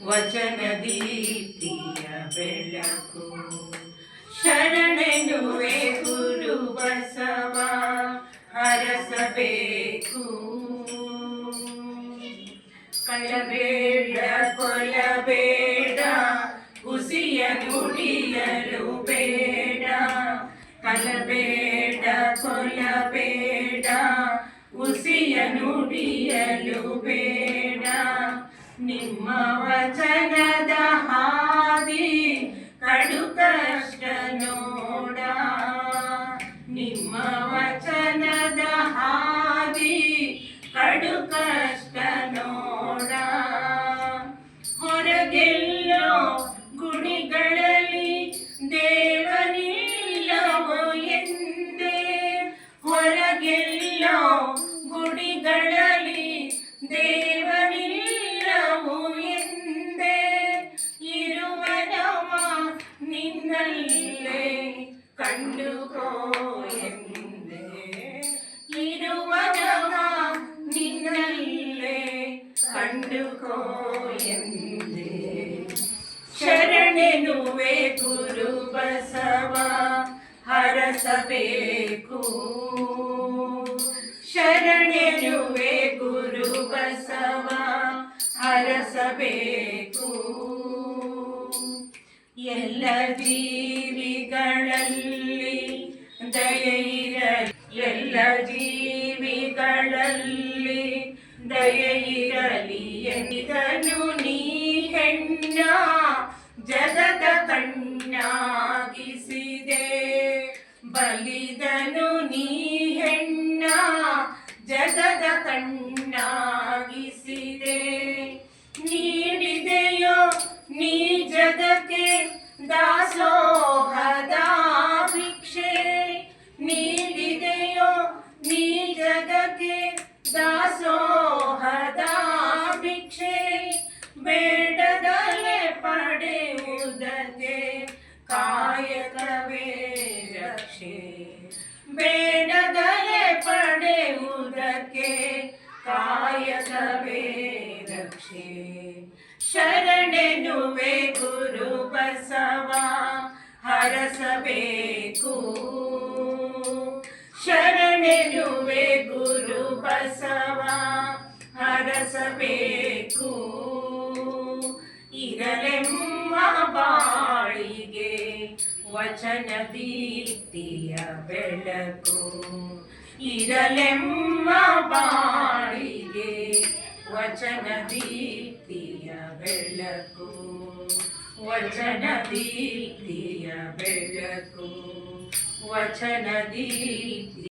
ವಚನ ದೀಪ್ತಿಯ ಬೆಳಕು. ಶರಣೆನುವೆ ಗುರು ಬಸವ ಹರಸಬೇಕು. ಕಳಬೇಡ ಕೊಲಬೇಡ ಹುಸಿಯ ನುಡಿಯಲು ಬೇಡ. ಕಲಬೇಡ ಕೊಲಬೇಡ ಹುಸಿಯ ನುಡಿಯಲು ಬೇಡ. ನಿಮ್ಮ ವಚನದ ಹಾದಿ ಕಡು ಕಷ್ಟ ನೋಡ. ನಿಮ್ಮ ವಚನದ ಹಾದಿ ಕಡು ಕಷ್ಟ ನೋಡ. ಹೊರಗೆಲ್ಲೋ ಗುಡಿಗಳಲ್ಲಿ ದೇವರಿಲ್ಲವೋ ಎಂದೇ. ಹೊರಗೆಲ್ಲೋ ಗುಡಿಗಳಲ್ಲಿ ದೇವರಿಲ್ಲವೋ ಎಂದೇ. ಇರುವನವ ನಿನ್ನಲ್ಲೇ ಕಂಡುಕೋ ಎಂದೇ. ಇರುವನವ ನಿನ್ನಲ್ಲೇ ಕಂಡುಕೋ ಎಂದೇ. ಶರಣೆನುವೆ ಗುರು ಬಸವ ಹರಸಬೇಕು. ಶರಣೆನುವೆ ಗುರು ಬಸವ ಹರಸಬೇಕು. ಎಲ್ಲ ಜೀವಿಗಳಲ್ಲಿ ದಯೆಯಿರಲಿ. ಎಲ್ಲ ಜೀವಿಗಳಲ್ಲಿ ದಯೆಯಿರಲಿ ಎಂದಿದನು ನೀ ಹೆಣ್ಣ ಜಗದ ಕಣ್ಣಾಗಿಸಿದೆ. ಬಲಿದನು ನೀ ಹೆಣ್ಣ ಜಗದ ಕಣ್ಣಾಗಿಸಿದೆ. ನೀಡಿದೆಯೋ ನೀ ಜಗಕ್ಕೆ ದಾಸೋಹದ ಭಿಕ್ಷೆ. ನೀಡಿದೆಯೋ ನೀ ಜಗಕ್ಕೆ ದಾಸೋಹದ ಭಿಕ್ಷೆ. ಬೇಡದಲೆ ಪಡೆಯುವುದಕ್ಕೆ ಕಾಯಕವೇ ರಕ್ಷೆ. ಬೇಡದಲೆ ಪಡೆಯುವುದಕ್ಕೆ ಕಾಯಕವೇ ರಕ್ಷೆ. ಶರಣೆನುವೆ ಗುರು ಬಸವ ಹರಸಬೇಕು. ಶರಣೆನುವೆ ಗುರು ಬಸವ ಹರಸಬೇಕು. ಇರಲೆಮ್ಮ ಬಾಳಿಗೆ ವಚನ ದೀಪ್ತಿಯ ಬೆಳಕು. ಇರಲೆಮ್ಮ ಬಾಳಿಗೆ ವಚನ ದೀಪ್ತಿಯ ಬೆಳಕು. ವಚನ ದೀಪ್ತಿಯ ಬೆಳಕು. ವಚನ ದೀಪ್ತಿ